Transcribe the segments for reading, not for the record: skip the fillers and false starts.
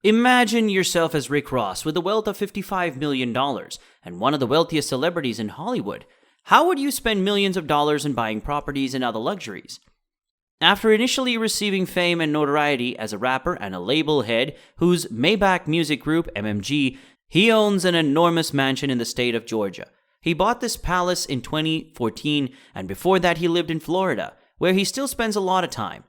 Imagine yourself as Rick Ross with a wealth of $55 million and one of the wealthiest celebrities in Hollywood. How would you spend millions of dollars in buying properties and other luxuries? After initially receiving fame and notoriety as a rapper and a label head whose May Bach Music Group, MMG, he owns an enormous mansion in the state of Georgia. He bought this palace in 2014, and before that he lived in Florida, where he still spends a lot of time.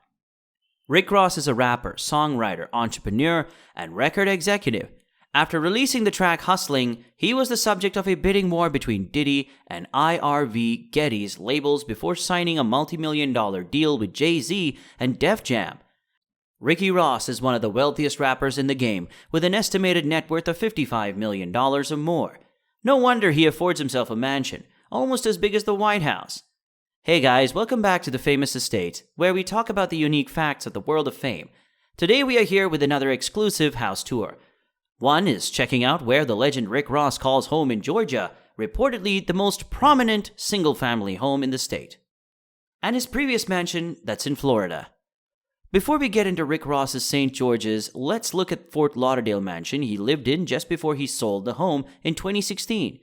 Rick Ross is a rapper, songwriter, entrepreneur, and record executive. After releasing the track Hustling, he was the subject of a bidding war between Diddy and IRV Getty's labels before signing a multimillion-dollar deal with Jay-Z and Def Jam. Ricky Ross is one of the wealthiest rappers in the game, with an estimated net worth of $55 million or more. No wonder he affords himself a mansion, almost as big as the White House. Hey guys, welcome back to The Famous Estate, where we talk about the unique facts of the world of fame. Today we are here with another exclusive house tour. One is checking out where the legend Rick Ross calls home in Georgia, reportedly the most prominent single-family home in the state. And his previous mansion that's in Florida. Before we get into Rick Ross's St. George's, let's look at Fort Lauderdale mansion he lived in just before he sold the home in 2016.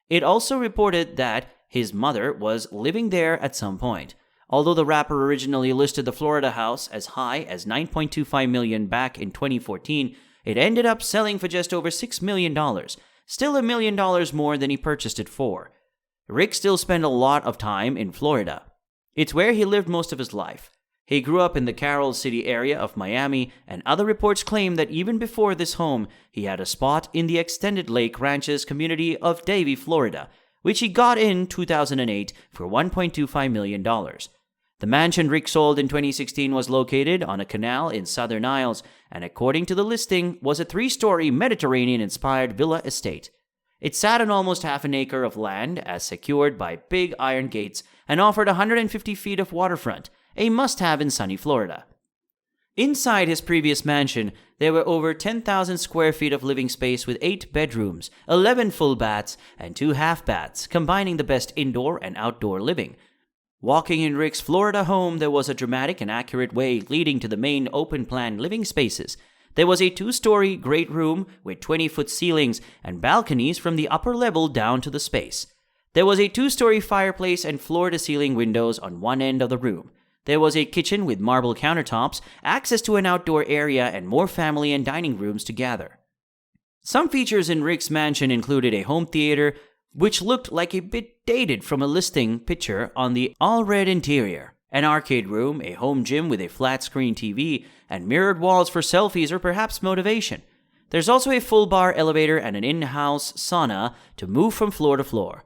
It also reported that his mother was living there at some point. Although the rapper originally listed the Florida house as high as $9.25 million back in 2014, it ended up selling for just over $6 million, still $1 million more than he purchased it for. Rick still spent a lot of time in Florida. It's where he lived most of his life. He grew up in the Carol City area of Miami, and other reports claim that even before this home, he had a spot in the extended Lake Ranches community of Davie, Florida, which he got in 2008 for $1.25 million. The mansion Rick sold in 2016 was located on a canal in Southern Isles, and according to the listing, was a 3-story Mediterranean-inspired villa estate. It sat on almost half an acre of land as secured by big iron gates and offered 150 feet of waterfront, a must-have in sunny Florida. Inside his previous mansion, there were over 10,000 square feet of living space with 8 bedrooms, 11 full baths, and 2 half baths, combining the best indoor and outdoor living. Walking in Rick's Florida home, there was a dramatic and accurate way leading to the main open-plan living spaces. There was a 2-story great room with 20-foot ceilings and balconies from the upper level down to the space. There was a 2-story fireplace and floor-to-ceiling windows on one end of the room. There was a kitchen with marble countertops, access to an outdoor area, and more family and dining rooms to gather. Some features in Rick's mansion included a home theater, which looked like a bit dated from a listing picture on the all-red interior, an arcade room, a home gym with a flat-screen TV, and mirrored walls for selfies or perhaps motivation. There's also a full bar elevator and an in-house sauna to move from floor to floor.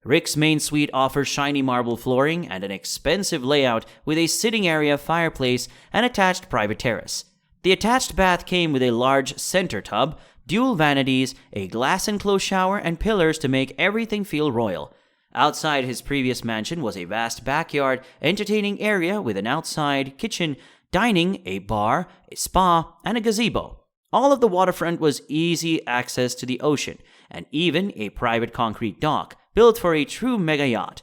Rick's main suite offers shiny marble flooring and an expensive layout with a sitting area, fireplace, and attached private terrace. The attached bath came with a large center tub, dual vanities, a glass-enclosed shower, and pillars to make everything feel royal. Outside his previous mansion was a vast backyard entertaining area with an outside kitchen, dining, a bar, a spa, and a gazebo. All of the waterfront was easy access to the ocean, and even a private concrete dock, built for a true mega yacht.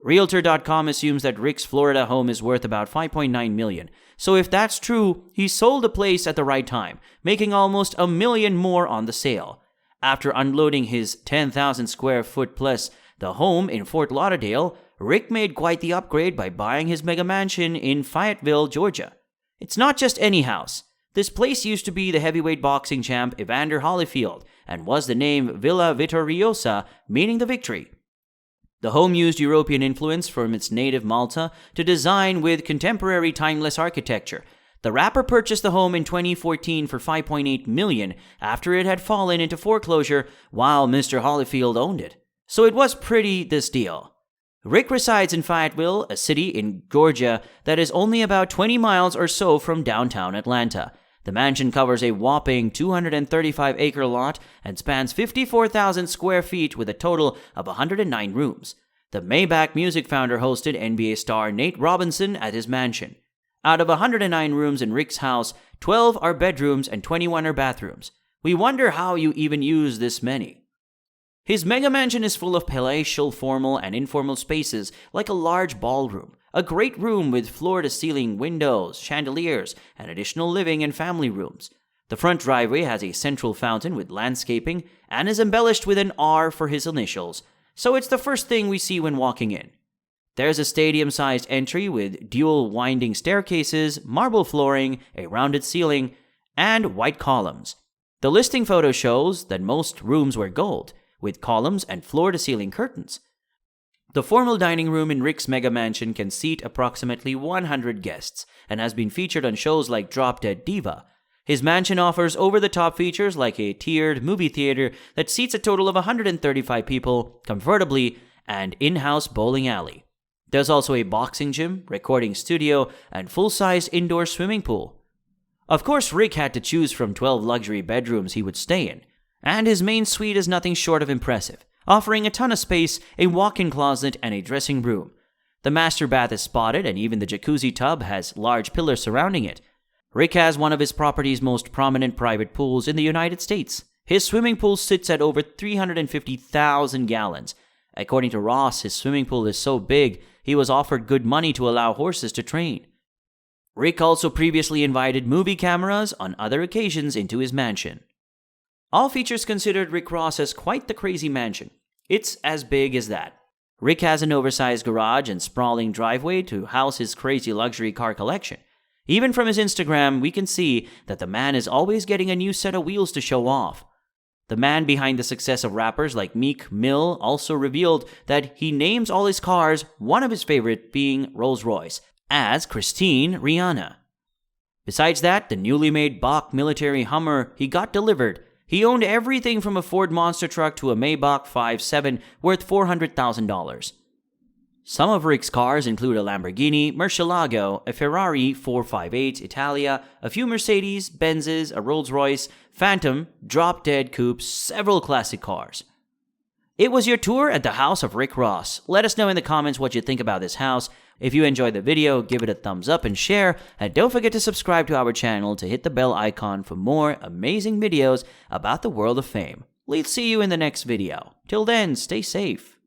Realtor.com assumes that Rick's Florida home is worth about $5.9 million. So if that's true, he sold the place at the right time, making almost $1 million more on the sale. After unloading his 10,000 square foot plus the home in Fort Lauderdale, Rick made quite the upgrade by buying his mega mansion in Fayetteville, Georgia. It's not just any house. This place used to be the heavyweight boxing champ Evander Holyfield and was the name Villa Vittoriosa, meaning the victory. The home used European influence from its native Malta to design with contemporary timeless architecture. The rapper purchased the home in 2014 for $5.8 million after it had fallen into foreclosure while Mr. Holyfield owned it. So it was pretty this deal. Rick resides in Fayetteville, a city in Georgia that is only about 20 miles or so from downtown Atlanta. The mansion covers a whopping 235-acre lot and spans 54,000 square feet with a total of 109 rooms. The May Bach Music founder hosted NBA star Nate Robinson at his mansion. Out of 109 rooms in Rick's house, 12 are bedrooms and 21 are bathrooms. We wonder how you even use this many. His mega mansion is full of palatial formal and informal spaces like a large ballroom, a great room with floor-to-ceiling windows, chandeliers, and additional living and family rooms. The front driveway has a central fountain with landscaping and is embellished with an R for his initials, so it's the first thing we see when walking in. There's a stadium-sized entry with dual winding staircases, marble flooring, a rounded ceiling, and white columns. The listing photo shows that most rooms were gold, with columns and floor-to-ceiling curtains. The formal dining room in Rick's mega mansion can seat approximately 100 guests and has been featured on shows like Drop Dead Diva. His mansion offers over-the-top features like a tiered movie theater that seats a total of 135 people comfortably and in-house bowling alley. There's also a boxing gym, recording studio, and full-size indoor swimming pool. Of course, Rick had to choose from 12 luxury bedrooms he would stay in, and his main suite is nothing short of impressive, offering a ton of space, a walk-in closet, and a dressing room. The master bath is spotted, and even the jacuzzi tub has large pillars surrounding it. Rick has one of his property's most prominent private pools in the United States. His swimming pool sits at over 350,000 gallons. According to Ross, his swimming pool is so big, he was offered good money to allow horses to train. Rick also previously invited movie cameras on other occasions into his mansion. All features considered, Rick Ross has quite the crazy mansion. It's as big as that. Rick has an oversized garage and sprawling driveway to house his crazy luxury car collection. Even from his Instagram, we can see that the man is always getting a new set of wheels to show off. The man behind the success of rappers like Meek Mill also revealed that he names all his cars, one of his favorite being Rolls-Royce, as Christine Rihanna. Besides that, the newly made Bach military Hummer he got delivered. He owned everything from a Ford monster truck to a May Bach 5.7 worth $400,000. Some of Rick's cars include a Lamborghini Murcielago, a Ferrari 458 Italia, a few Mercedes, Benzes, a Rolls-Royce, Phantom, drop-dead coupes, several classic cars. It was your tour at the house of Rick Ross. Let us know in the comments what you think about this house. If you enjoyed the video, give it a thumbs up and share, and don't forget to subscribe to our channel to hit the bell icon for more amazing videos about the world of fame. Let's see you in the next video. Till then, stay safe.